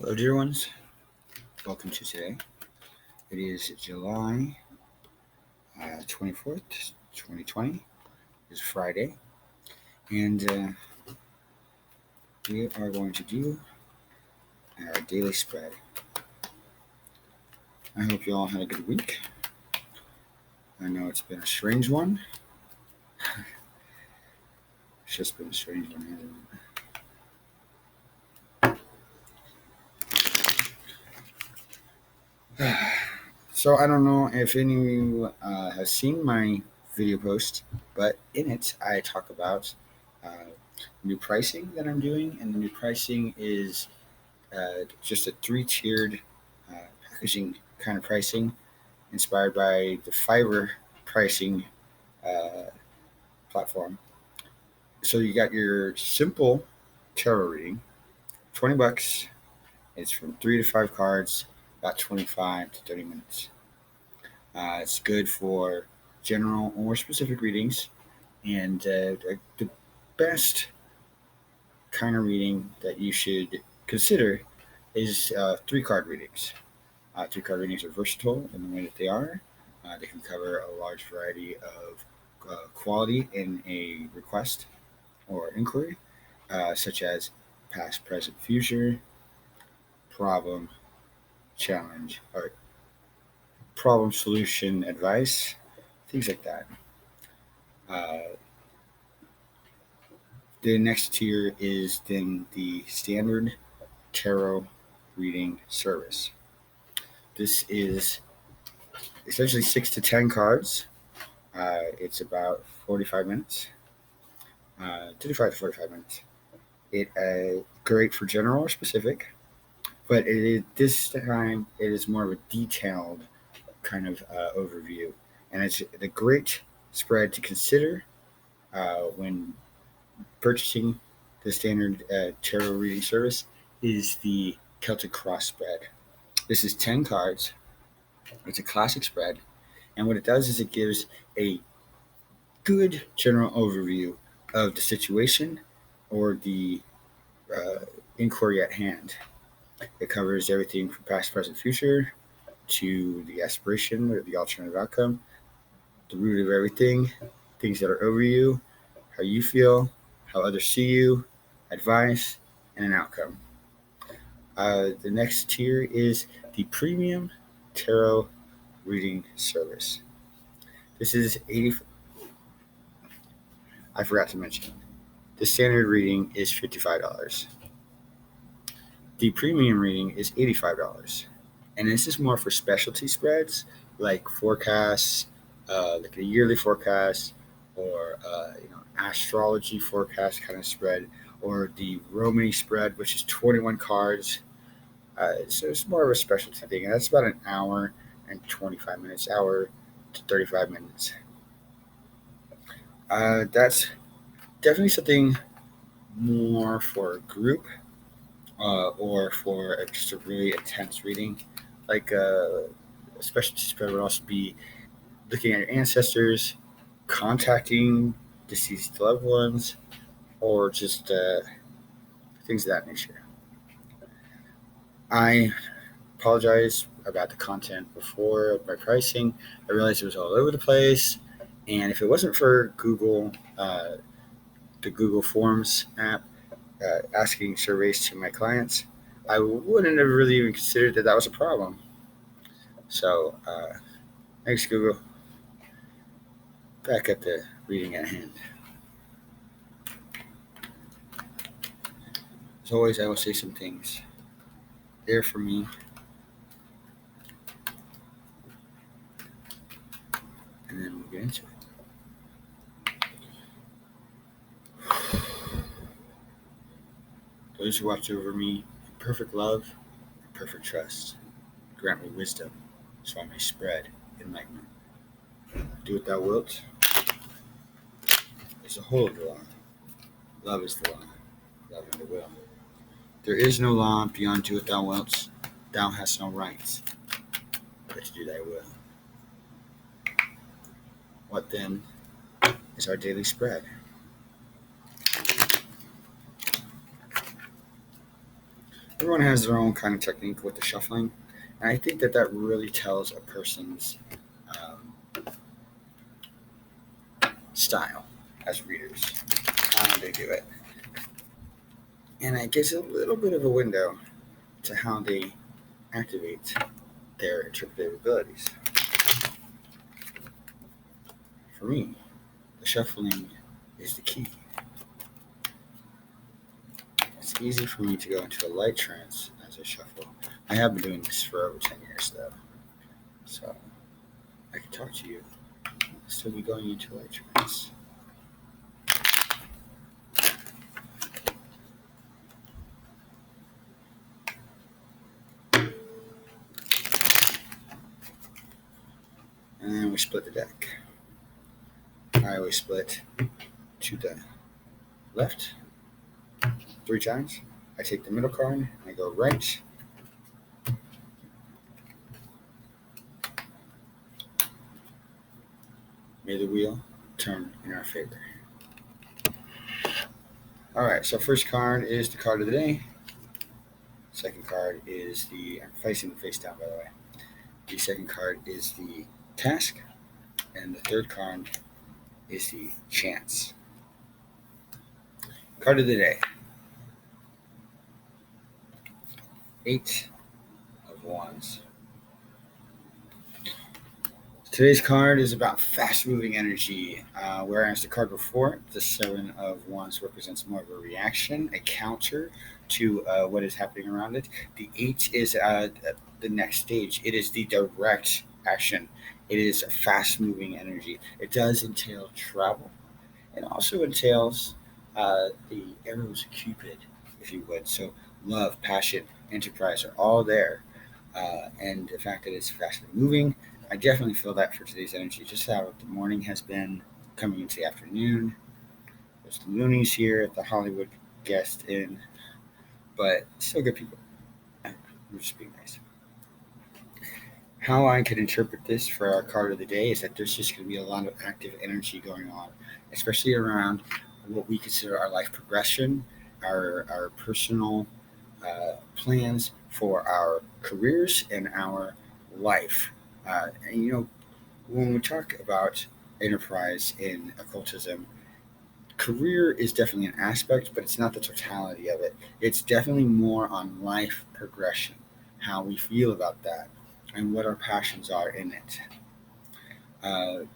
Hello, dear ones. Welcome to today. It is July 24th, 2020. It's Friday, and we are going to do our daily spread. I hope you all had a good week. I know it's been a strange one. It's just been a strange one, hasn't it? So, I don't know if any of you have seen my video post, but in it, I talk about uh, new pricing that I'm doing, and the new pricing is just a three-tiered packaging kind of pricing, inspired by the Fiverr pricing uh, platform. So you got your simple tarot reading, $20. It's from 3 to 5 cards, about 25 to 30 minutes. It's good for general or specific readings, and the best kind of reading that you should consider is 3 card readings. 3 card readings are versatile in the way that they are. They can cover a large variety of quality in a request or inquiry, such as past, present, future, problem, challenge, or problem solution advice, things like that. Uh, the next tier is then the standard tarot reading service. This is essentially 6 to 10 cards. It's about 45 minutes, 35 to 45 minutes. It great for general or specific, but this time it is more of a detailed kind of overview, and it's a great spread to consider when purchasing the standard tarot reading service. Is the Celtic Cross spread. This is 10 cards. It's a classic spread, and what it does is it gives a good general overview of the situation or the uh, inquiry at hand. It covers everything from past, present, future to the aspiration or the alternative outcome, the root of everything, things that are over you, how you feel, how others see you, advice, and an outcome. The next tier is the premium tarot reading service. This is 80. I forgot to mention. The standard reading is $55. The premium reading is $85. And this is more for specialty spreads like forecasts, like a yearly forecast, or astrology forecast kind of spread, or the Romany spread, which is 21 cards. So it's more of a specialty thing, and that's about an hour and 25 minutes, hour to 35 minutes. That's definitely something more for a group or for just a really intense reading. Like a specialty spread would also be looking at your ancestors, contacting deceased loved ones, or just things of that nature. I apologize about the content before of my pricing. I realized it was all over the place, and if it wasn't for Google, the Google Forms app, asking surveys to my clients, I wouldn't have really even considered that was a problem. So, thanks, Google. Back at the reading at hand. As always, I will say some things there for me, and then we'll get into it. Those who watch over me in perfect love and perfect trust, grant me wisdom, so I may spread enlightenment. Do what thou wilt is the whole of the law. Love is the law, love and the will. There is no law beyond do what thou wilt. Thou hast no right but to do thy will. What then is our daily spread? Everyone has their own kind of technique with the shuffling, and I think that that really tells a person's um, style as readers, how they do it, and it gives a little bit of a window to how they activate their interpretive abilities. For me, the shuffling is the key. It's easy for me to go into a light trance as I shuffle. I have been doing this for over 10 years, though, so I can talk to you. I'll still be going into light trance. And then we split the deck. I always split to the left 3 times. I take the middle card and I go right. May the wheel turn in our favor. Alright, so first card is the card of the day. Second card is I'm facing the face down, by the way. The second card is the task. And the third card is the chance. Card of the day. 8 of Wands. Today's card is about fast-moving energy, whereas the card before, the 7 of Wands, represents more of a reaction, a counter to what is happening around it. The 8 is the next stage. It is the direct action. It is a fast-moving energy. It does entail travel. It also entails the arrows of Cupid, if you would. So love, passion, enterprise are all there. And the fact that it's fast moving, I definitely feel that for today's energy. Just how the morning has been coming into the afternoon. There's the loonies here at the Hollywood guest inn, but still good people. We're just being nice. How I could interpret this for our card of the day is that there's just going to be a lot of active energy going on, especially around what we consider our life progression, our personal plans for our careers and our life. And when we talk about enterprise in occultism, career is definitely an aspect, but it's not the totality of it. It's definitely more on life progression, how we feel about that, and what our passions are in it. Uh,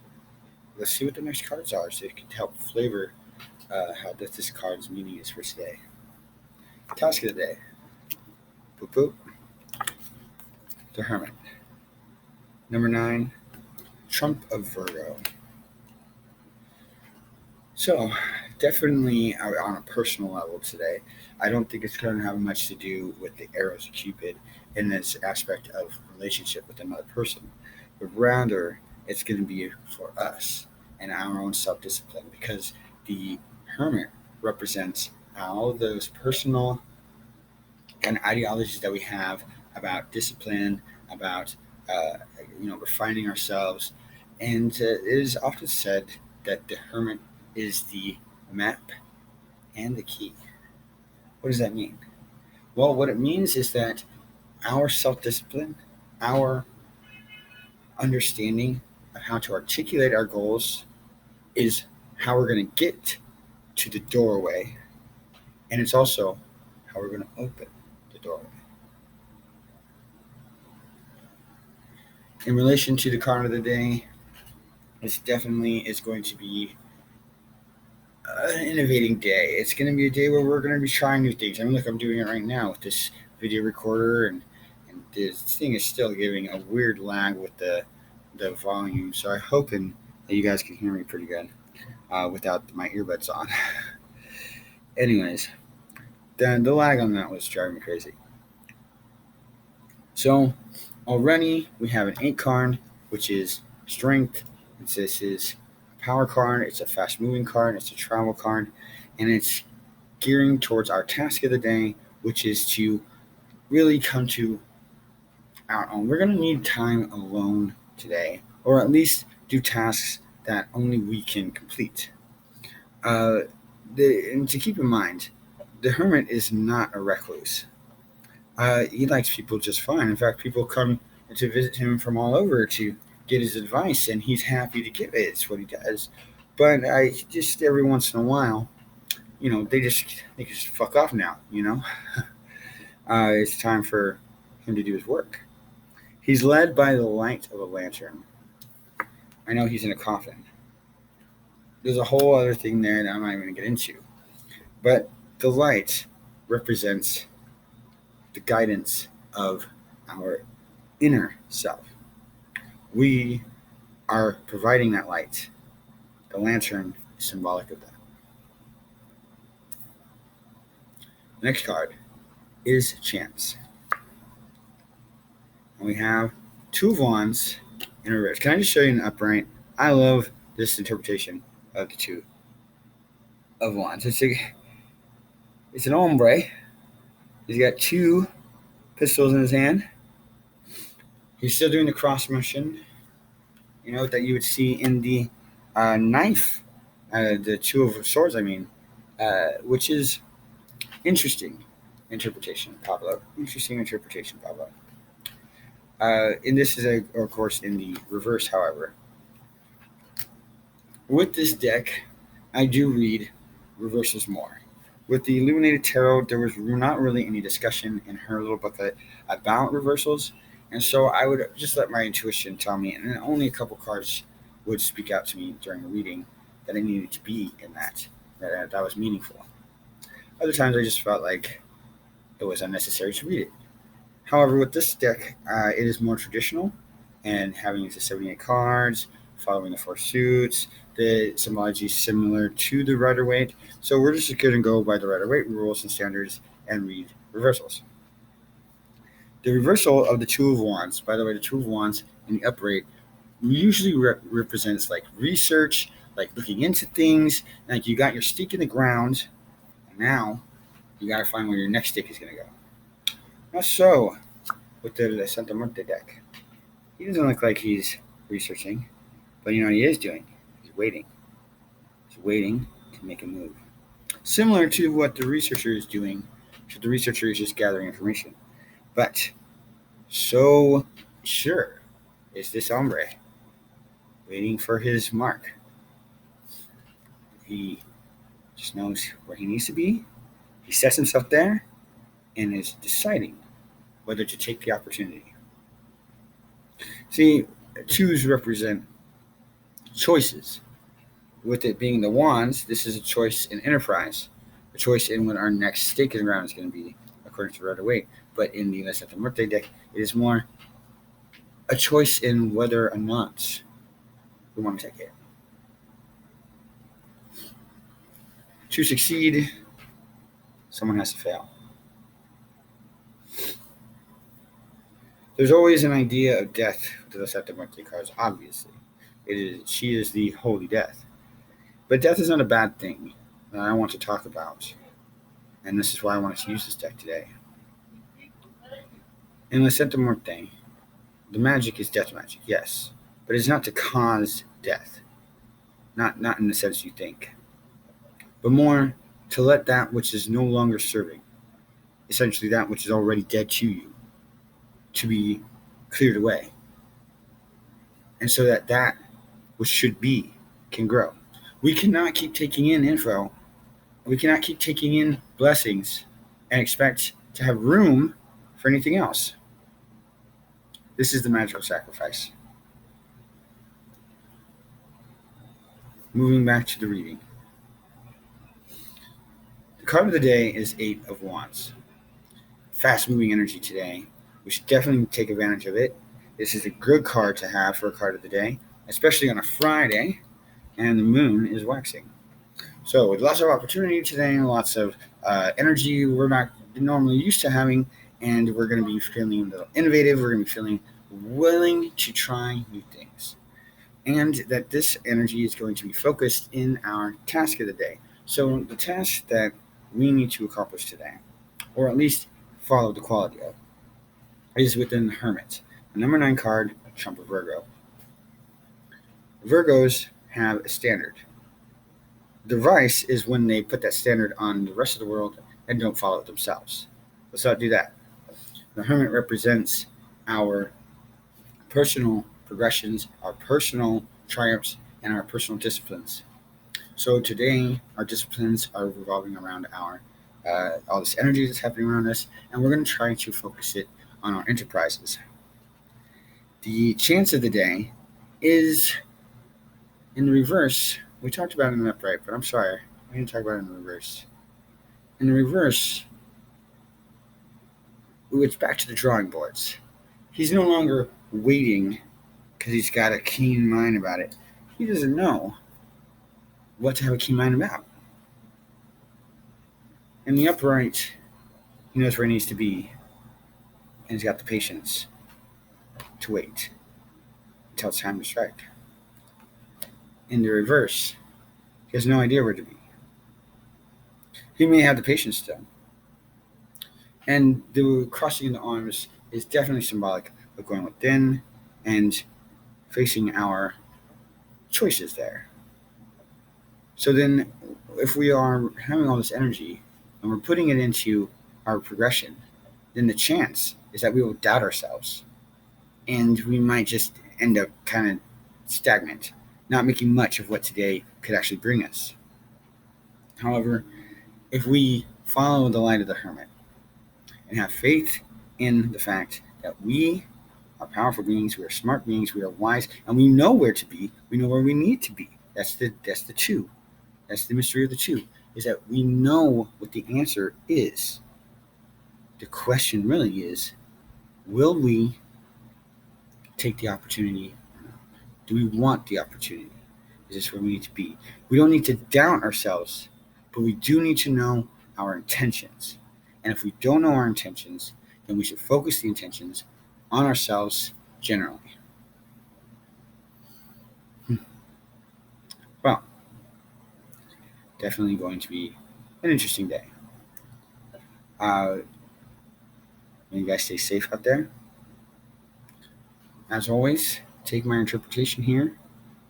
let's see what the next cards are so it can help flavor how this card's meaning is for today. Task of the day. Boop boop. The Hermit. Number 9. Trump of Virgo. So, definitely on a personal level today, I don't think it's going to have much to do with the arrows of Cupid in this aspect of relationship with another person, but rather it's going to be for us and our own self discipline because the Hermit represents all those personal and ideologies that we have about discipline, about refining ourselves, and it is often said that the Hermit is the map and the key. What does that mean? Well, what it means is that our self discipline, our understanding of how to articulate our goals is how we're going to get to the doorway, and it's also how we're going to open the doorway. In relation to the card of the day, it's definitely is going to be an innovating day. It's going to be a day where we're going to be trying new things. I mean, look, I'm doing it right now with this video recorder, and this thing is still giving a weird lag with the volume. So I'm hoping that you guys can hear me pretty good without my earbuds on. Anyways, the lag on that was driving me crazy. So already we have an 8 card, which is strength. This is a power card. It's a fast moving card. It's a travel card, and it's gearing towards our task of the day, which is to really come to our own. We're going to need time alone today, or at least do tasks that only we can complete. And to keep in mind, the Hermit is not a recluse. He likes people just fine. In fact, people come to visit him from all over to get his advice, and he's happy to give it. It's what he does. But I just every once in a while, they can just fuck off now. It's time for him to do his work. He's led by the light of a lantern. I know he's in a coffin. There's a whole other thing there that I'm not even going to get into. But the light represents the guidance of our inner self. We are providing that light. The lantern is symbolic of that. Next card is Chance. And we have Two of Wands in reverse. Can I just show you an upright? I love this interpretation of the Two of Wands. It's an hombre. He's got two pistols in his hand. He's still doing the cross motion, that you would see in the knife, the Two of Swords, which is interesting interpretation, Pablo. Interesting interpretation, Pablo. And this is, of course, in the reverse, however. With this deck, I do read reversals more. With the Illuminated Tarot, there was not really any discussion in her little booklet about reversals, and so I would just let my intuition tell me, and then only a couple cards would speak out to me during the reading that I needed to be in that was meaningful. Other times I just felt like it was unnecessary to read it. However, with this deck, it is more traditional, and having the 78 cards, following the four suits, the symbology is similar to the Rider-Waite. So we're just going to go by the Rider-Waite rules and standards and read reversals. The reversal of the Two of Wands, by the way, the Two of Wands in the upright usually represents like research, like looking into things, like you got your stake in the ground, and now you got to find where your next stake is going to go. Not so with the Sante Muerte deck. He doesn't look like he's researching, but what he is doing? He's waiting. He's waiting to make a move. Similar to what the researcher is doing, so the researcher is just gathering information. But so sure is this hombre waiting for his mark. He just knows where he needs to be. He sets himself there and is deciding whether to take the opportunity. See, twos represent choices. With it being the wands, this is a choice in enterprise, a choice in what our next stake in the ground is going to be, according to Rider-Waite. But in the Sante Muerte deck, it is more a choice in whether or not we want to take it. To succeed, someone has to fail. There's always an idea of death to the Sante Muerte cards, obviously. She is the holy death. But death is not a bad thing that I want to talk about. And this is why I wanted to use this deck today. In the Sante Muerte, the magic is death magic, yes. But it's not to cause death. Not in the sense you think. But more to let that which is no longer serving, essentially that which is already dead to you, to be cleared away. And so that which should be can grow. We cannot keep taking in info. We cannot keep taking in blessings and expect to have room for anything else. This is the magical sacrifice. Moving back to the reading. The card of the day is Eight of Wands. Fast-moving energy today. We should definitely take advantage of it. This is a good card to have for a card of the day, especially on a Friday, and the moon is waxing. So with lots of opportunity today and lots of energy we're not normally used to having, and we're going to be feeling a little innovative. We're going to be feeling willing to try new things. And that this energy is going to be focused in our task of the day. So the task that we need to accomplish today, or at least follow the quality of, is within the Hermit. The number 9 card, Trump of Virgo. Virgos have a standard. The vice is when they put that standard on the rest of the world and don't follow it themselves. Let's not do that. The Hermit represents our personal progressions, our personal triumphs, and our personal disciplines. So today, our disciplines are revolving around our all this energy that's happening around us, and we're going to try to focus it on our enterprises. The chance of the day is in the reverse. We talked about it in the upright, but I'm sorry, we didn't talk about it in the reverse. In the reverse, it's back to the drawing boards. He's no longer waiting because he's got a keen mind about it. He doesn't know what to have a keen mind about. In the upright, he knows where he needs to be, and he's got the patience to wait until it's time to strike. In the reverse, he has no idea where to be. He may have the patience still. And the crossing of the arms is definitely symbolic of going within and facing our choices there. So then, if we are having all this energy and we're putting it into our progression, then the chance is that we will doubt ourselves and we might just end up kind of stagnant, not making much of what today could actually bring us. However, if we follow the light of the Hermit and have faith in the fact that we are powerful beings, we are smart beings, we are wise, and we know where to be, we know where we need to be. That's the two. That's the mystery of the two, is that we know what the answer is. The question really is, will we take the opportunity? Do we want the opportunity? Is this where we need to be? We don't need to doubt ourselves, but we do need to know our intentions. And if we don't know our intentions, then we should focus the intentions on ourselves generally. Well, definitely going to be an interesting day. You guys stay safe out there. As always, take my interpretation here,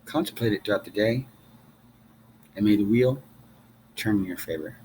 contemplate it throughout the day, and may the wheel turn in your favor.